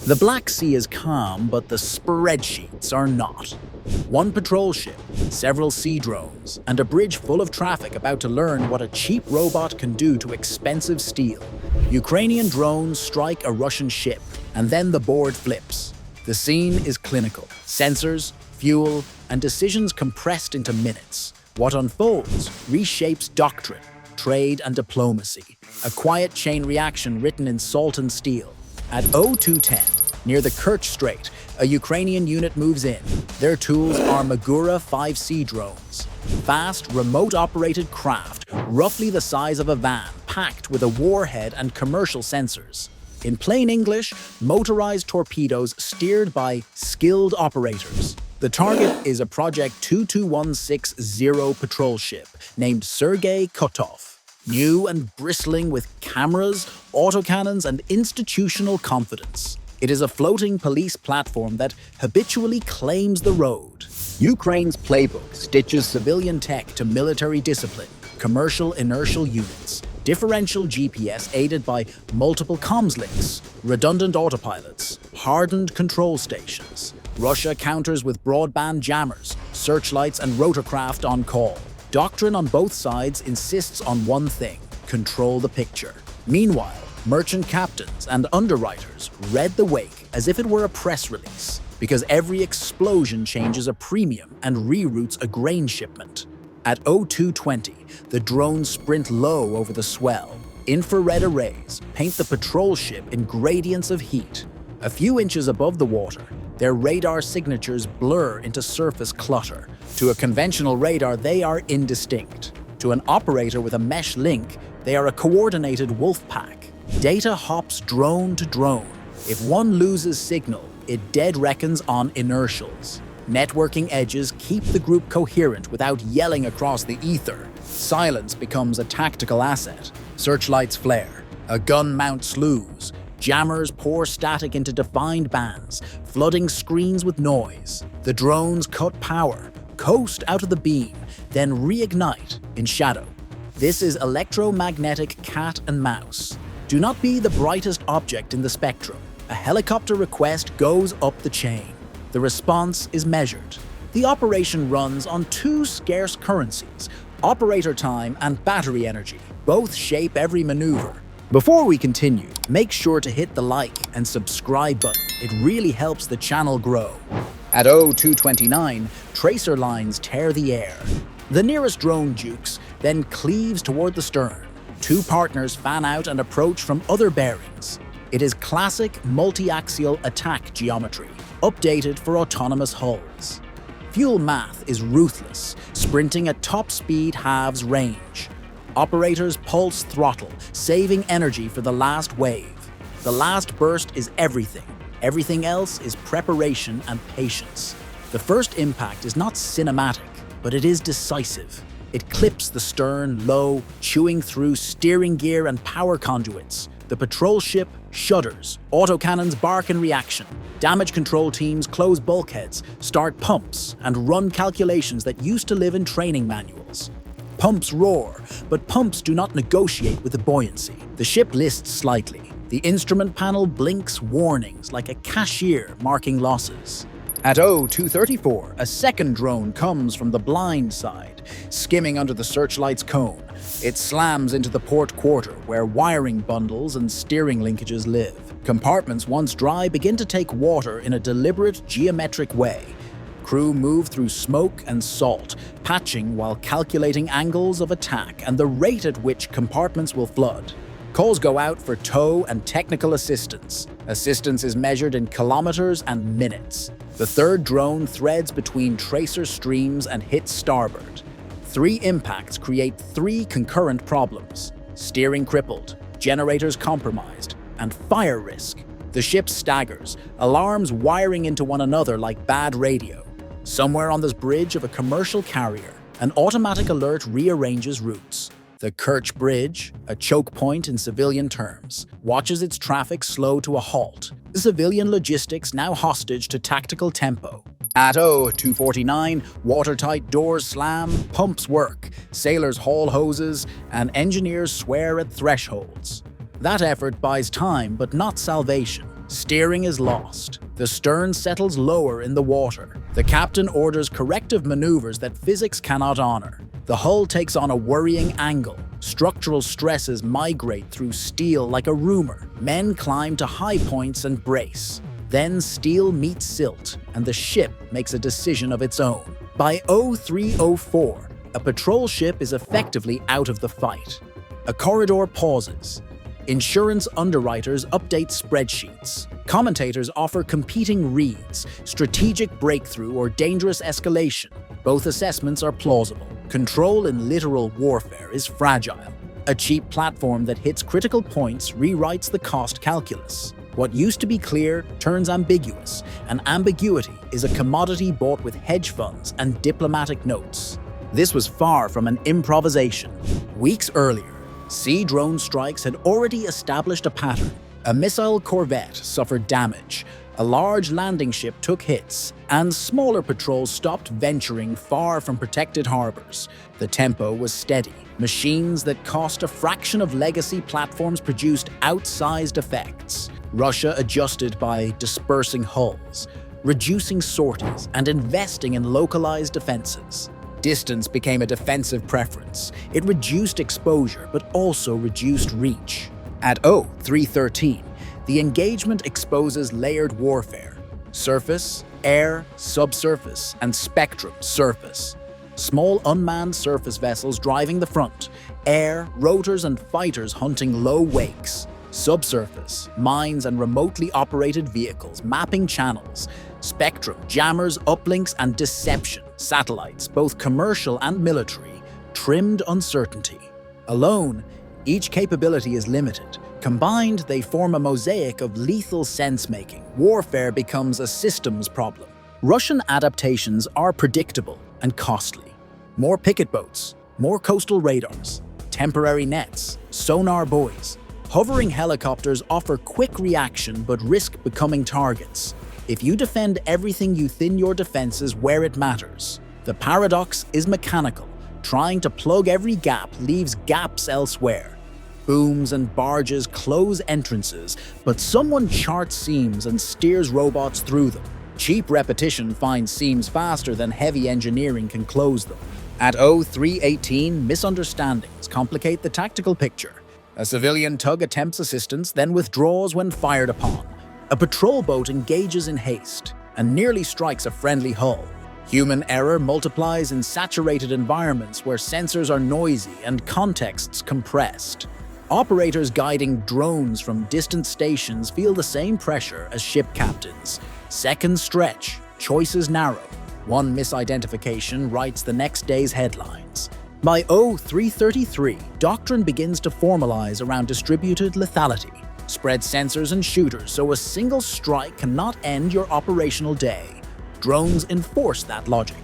The Black Sea is calm, but the spreadsheets are not. One patrol ship, several sea drones, and a bridge full of traffic about to learn what a cheap robot can do to expensive steel. Ukrainian drones strike a Russian ship, and then the board flips. The scene is clinical. Sensors, fuel, and decisions compressed into minutes. What unfolds reshapes doctrine, trade, and diplomacy. A quiet chain reaction written in salt and steel. At 0210, near the Kerch Strait, a Ukrainian unit moves in. Their tools are Magura 5C drones. Fast, remote-operated craft, roughly the size of a van, packed with a warhead and commercial sensors. In plain English, motorized torpedoes steered by skilled operators. The target is a Project 22160 patrol ship named Sergei Kotov. New and bristling with cameras, autocannons, and institutional confidence. It is a floating police platform that habitually claims the road. Ukraine's playbook stitches civilian tech to military discipline, commercial inertial units, differential GPS aided by multiple comms links, redundant autopilots, hardened control stations. Russia counters with broadband jammers, searchlights, and rotorcraft on call. Doctrine on both sides insists on one thing: control the picture. Meanwhile, merchant captains and underwriters read the wake as if it were a press release, because every explosion changes a premium and reroutes a grain shipment. At 0220, the drones sprint low over the swell. Infrared arrays paint the patrol ship in gradients of heat. A few inches above the water, their radar signatures blur into surface clutter. To a conventional radar, they are indistinct. To an operator with a mesh link, they are a coordinated wolf pack. Data hops drone to drone. If one loses signal, it dead reckons on inertials. Networking edges keep the group coherent without yelling across the ether. Silence becomes a tactical asset. Searchlights flare. A gun mounts slews. Jammers pour static into defined bands, flooding screens with noise. The drones cut power, coast out of the beam, then reignite in shadow. This is electromagnetic cat and mouse. Do not be the brightest object in the spectrum. A helicopter request goes up the chain. The response is measured. The operation runs on two scarce currencies: operator time and battery energy. Both shape every maneuver. Before we continue, make sure to hit the like and subscribe button. It really helps the channel grow. At 0229, tracer lines tear the air. The nearest drone jukes, then cleaves toward the stern. Two partners fan out and approach from other bearings. It is classic multi-axial attack geometry, updated for autonomous hulls. Fuel math is ruthless, sprinting at top speed halves range. Operators pulse throttle, saving energy for the last wave. The last burst is everything. Everything else is preparation and patience. The first impact is not cinematic, but it is decisive. It clips the stern low, chewing through steering gear and power conduits. The patrol ship shudders. Autocannons bark in reaction. Damage control teams close bulkheads, start pumps, and run calculations that used to live in training manuals. Pumps roar, but pumps do not negotiate with the buoyancy. The ship lists slightly. The instrument panel blinks warnings like a cashier marking losses. At 0234, a second drone comes from the blind side, skimming under the searchlight's cone. It slams into the port quarter, where wiring bundles and steering linkages live. Compartments once dry begin to take water in a deliberate, geometric way. Crew move through smoke and salt, patching while calculating angles of attack and the rate at which compartments will flood. Calls go out for tow and technical assistance. Assistance is measured in kilometers and minutes. The third drone threads between tracer streams and hits starboard. 3 impacts create 3 concurrent problems: steering crippled, generators compromised, and fire risk. The ship staggers, alarms wiring into one another like bad radio. Somewhere on this bridge of a commercial carrier, an automatic alert rearranges routes. The Kerch Bridge, a choke point in civilian terms, watches its traffic slow to a halt. The civilian logistics now hostage to tactical tempo. At 0249, watertight doors slam, pumps work, sailors haul hoses, and engineers swear at thresholds. That effort buys time, but not salvation. Steering is lost. The stern settles lower in the water. The captain orders corrective maneuvers that physics cannot honor. The hull takes on a worrying angle. Structural stresses migrate through steel like a rumor. Men climb to high points and brace. Then steel meets silt, and the ship makes a decision of its own. By 0304, a patrol ship is effectively out of the fight. A corridor pauses. Insurance underwriters update spreadsheets. Commentators offer competing reads, strategic breakthrough or dangerous escalation. Both assessments are plausible. Control in literal warfare is fragile. A cheap platform that hits critical points rewrites the cost calculus. What used to be clear turns ambiguous, and ambiguity is a commodity bought with hedge funds and diplomatic notes. This was far from an improvisation. Weeks earlier, sea drone strikes had already established a pattern. A missile corvette suffered damage, a large landing ship took hits, and smaller patrols stopped venturing far from protected harbors. The tempo was steady. Machines that cost a fraction of legacy platforms produced outsized effects. Russia adjusted by dispersing hulls, reducing sorties, and investing in localized defenses. Distance became a defensive preference. It reduced exposure, but also reduced reach. At 0313, the engagement exposes layered warfare. Surface, air, subsurface, and spectrum surface. Small unmanned surface vessels driving the front, air, rotors, and fighters hunting low wakes. Subsurface, mines and remotely operated vehicles mapping channels. Spectrum, jammers, uplinks, and deception. Satellites, both commercial and military, trimmed uncertainty. Alone, each capability is limited. Combined, they form a mosaic of lethal sense-making. Warfare becomes a systems problem. Russian adaptations are predictable and costly. More picket boats, more coastal radars, temporary nets, sonar buoys. Hovering helicopters offer quick reaction but risk becoming targets. If you defend everything, you thin your defenses where it matters. The paradox is mechanical. Trying to plug every gap leaves gaps elsewhere. Booms and barges close entrances, but someone charts seams and steers robots through them. Cheap repetition finds seams faster than heavy engineering can close them. At 0318, misunderstandings complicate the tactical picture. A civilian tug attempts assistance, then withdraws when fired upon. A patrol boat engages in haste and nearly strikes a friendly hull. Human error multiplies in saturated environments where sensors are noisy and contexts compressed. Operators guiding drones from distant stations feel the same pressure as ship captains. Seconds stretch, choices narrow. One misidentification writes the next day's headlines. By 0333, doctrine begins to formalize around distributed lethality. Spread sensors and shooters so a single strike cannot end your operational day. Drones enforce that logic.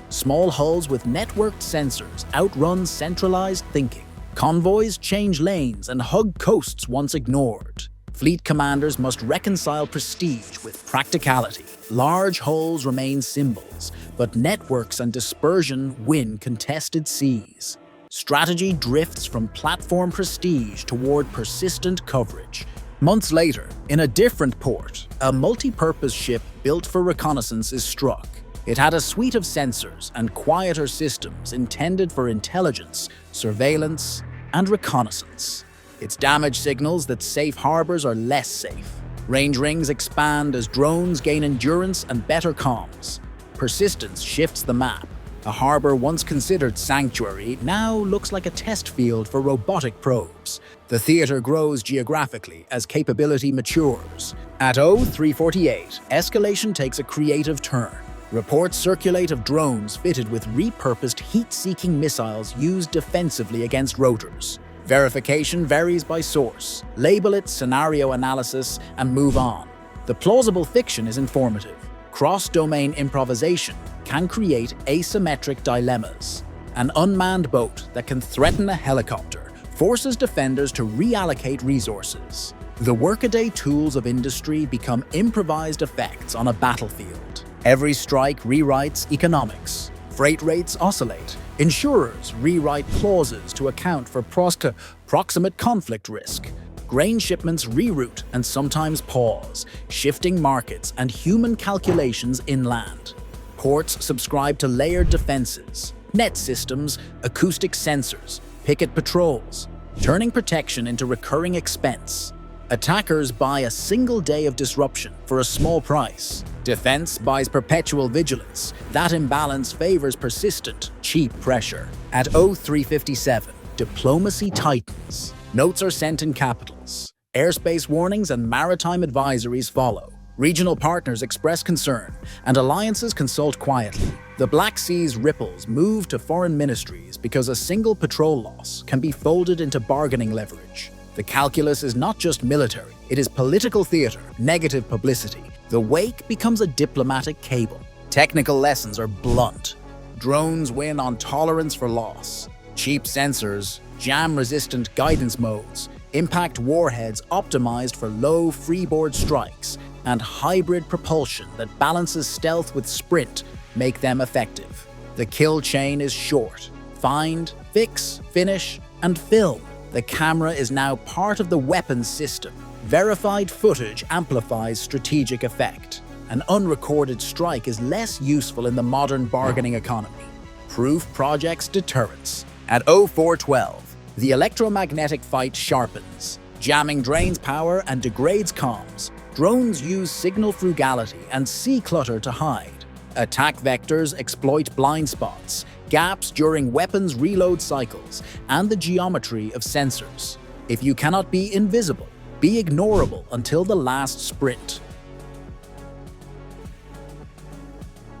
Small hulls with networked sensors outrun centralized thinking. Convoys change lanes and hug coasts once ignored. Fleet commanders must reconcile prestige with practicality. Large hulls remain symbols, but networks and dispersion win contested seas. Strategy drifts from platform prestige toward persistent coverage. Months later, in a different port, a multi-purpose ship built for reconnaissance is struck. It had a suite of sensors and quieter systems intended for intelligence, surveillance, and reconnaissance. Its damage signals that safe harbors are less safe. Range rings expand as drones gain endurance and better comms. Persistence shifts the map. A harbor once considered sanctuary now looks like a test field for robotic probes. The theater grows geographically as capability matures. At 0348, escalation takes a creative turn. Reports circulate of drones fitted with repurposed heat-seeking missiles used defensively against rotors. Verification varies by source. Label it scenario analysis and move on. The plausible fiction is informative. Cross-domain improvisation can create asymmetric dilemmas. An unmanned boat that can threaten a helicopter forces defenders to reallocate resources. The workaday tools of industry become improvised effects on a battlefield. Every strike rewrites economics. Freight rates oscillate. Insurers rewrite clauses to account for proximate conflict risk. Grain shipments reroute and sometimes pause, shifting markets and human calculations inland. Ports subscribe to layered defenses, net systems, acoustic sensors, picket patrols, turning protection into recurring expense. Attackers buy a single day of disruption for a small price. Defense buys perpetual vigilance. That imbalance favors persistent, cheap pressure. At 0357, diplomacy tightens. Notes are sent in capitals. Airspace warnings and maritime advisories follow. Regional partners express concern, and alliances consult quietly. The Black Sea's ripples move to foreign ministries because a single patrol loss can be folded into bargaining leverage. The calculus is not just military, it is political theater, negative publicity. The wake becomes a diplomatic cable. Technical lessons are blunt. Drones win on tolerance for loss. Cheap sensors, jam-resistant guidance modes, impact warheads optimized for low freeboard strikes, and hybrid propulsion that balances stealth with sprint make them effective. The kill chain is short. Find, fix, finish, and film. The camera is now part of the weapons system. Verified footage amplifies strategic effect. An unrecorded strike is less useful in the modern bargaining economy. Proof projects deterrence. At 0412, the electromagnetic fight sharpens. Jamming drains power and degrades comms. Drones use signal frugality and sea clutter to hide. Attack vectors exploit blind spots, gaps during weapons reload cycles, and the geometry of sensors. If you cannot be invisible, be ignorable until the last sprint.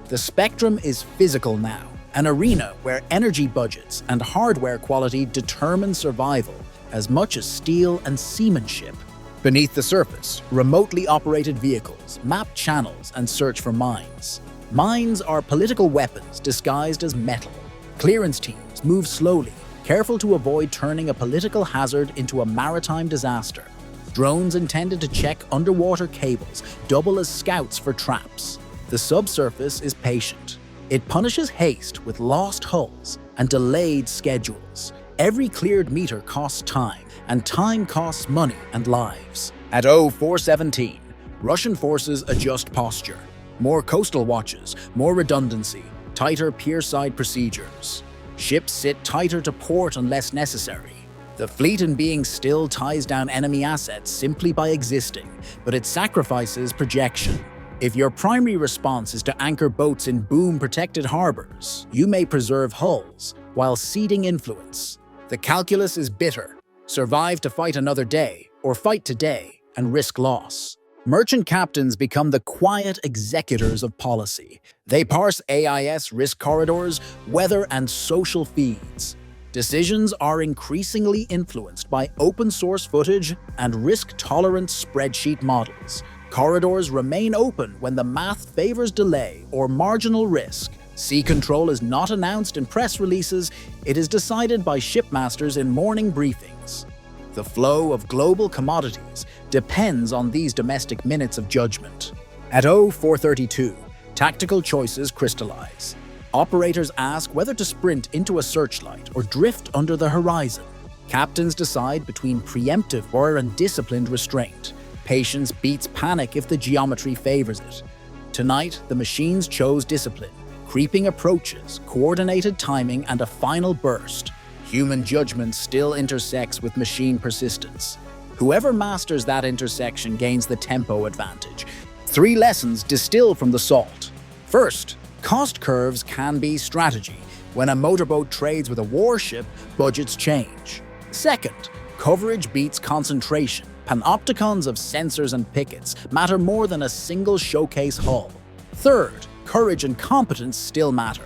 The spectrum is physical now, an arena where energy budgets and hardware quality determine survival as much as steel and seamanship. Beneath the surface, remotely operated vehicles map channels and search for mines. Mines are political weapons disguised as metal. Clearance teams move slowly, careful to avoid turning a political hazard into a maritime disaster. Drones intended to check underwater cables double as scouts for traps. The subsurface is patient. It punishes haste with lost hulls and delayed schedules. Every cleared meter costs time, and time costs money and lives. At 0417, Russian forces adjust posture. More coastal watches, more redundancy, tighter pier-side procedures. Ships sit tighter to port unless necessary. The fleet in being still ties down enemy assets simply by existing, but it sacrifices projection. If your primary response is to anchor boats in boom-protected harbors, you may preserve hulls while ceding influence. The calculus is bitter. Survive to fight another day, or fight today and risk loss. Merchant captains become the quiet executors of policy. They parse AIS risk corridors, weather, and social feeds. Decisions are increasingly influenced by open-source footage and risk-tolerant spreadsheet models. Corridors remain open when the math favors delay or marginal risk. Sea control is not announced in press releases, it is decided by shipmasters in morning briefings. The flow of global commodities depends on these domestic minutes of judgment. At 0432, tactical choices crystallize. Operators ask whether to sprint into a searchlight or drift under the horizon. Captains decide between preemptive war and disciplined restraint. Patience beats panic if the geometry favors it. Tonight, the machines chose discipline. Creeping approaches, coordinated timing, and a final burst. Human judgment still intersects with machine persistence. Whoever masters that intersection gains the tempo advantage. 3 lessons distill from the salt. First, cost curves can be strategy. When a motorboat trades with a warship, budgets change. Second, coverage beats concentration. Panopticons of sensors and pickets matter more than a single showcase hull. Third, courage and competence still matter.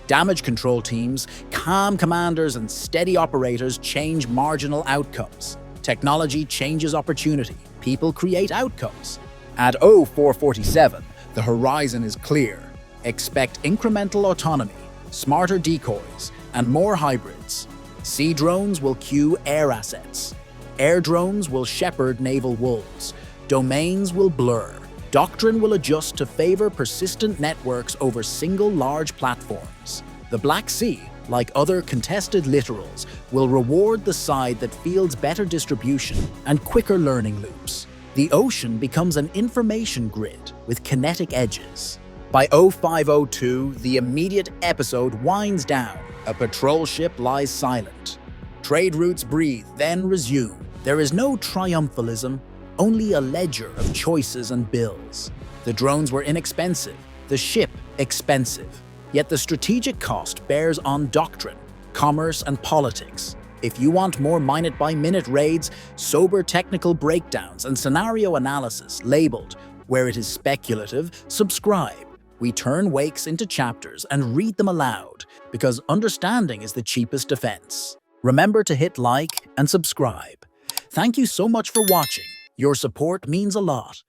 Damage control teams, calm commanders, and steady operators change marginal outcomes. Technology changes opportunity. People create outcomes. At 0447, the horizon is clear. Expect incremental autonomy, smarter decoys, and more hybrids. Sea drones will queue air assets. Air drones will shepherd naval wolves. Domains will blur. Doctrine will adjust to favor persistent networks over single large platforms. The Black Sea like other contested littorals, will reward the side that fields better distribution and quicker learning loops. The ocean becomes an information grid with kinetic edges. By 0502, the immediate episode winds down. A patrol ship lies silent. Trade routes breathe, then resume. There is no triumphalism, only a ledger of choices and bills. The drones were inexpensive, the ship expensive. Yet the strategic cost bears on doctrine, commerce, and politics. If you want more minute-by-minute raids, sober technical breakdowns, and scenario analysis labeled where it is speculative, subscribe. We turn wakes into chapters and read them aloud, because understanding is the cheapest defense. Remember to hit like and subscribe. Thank you so much for watching. Your support means a lot.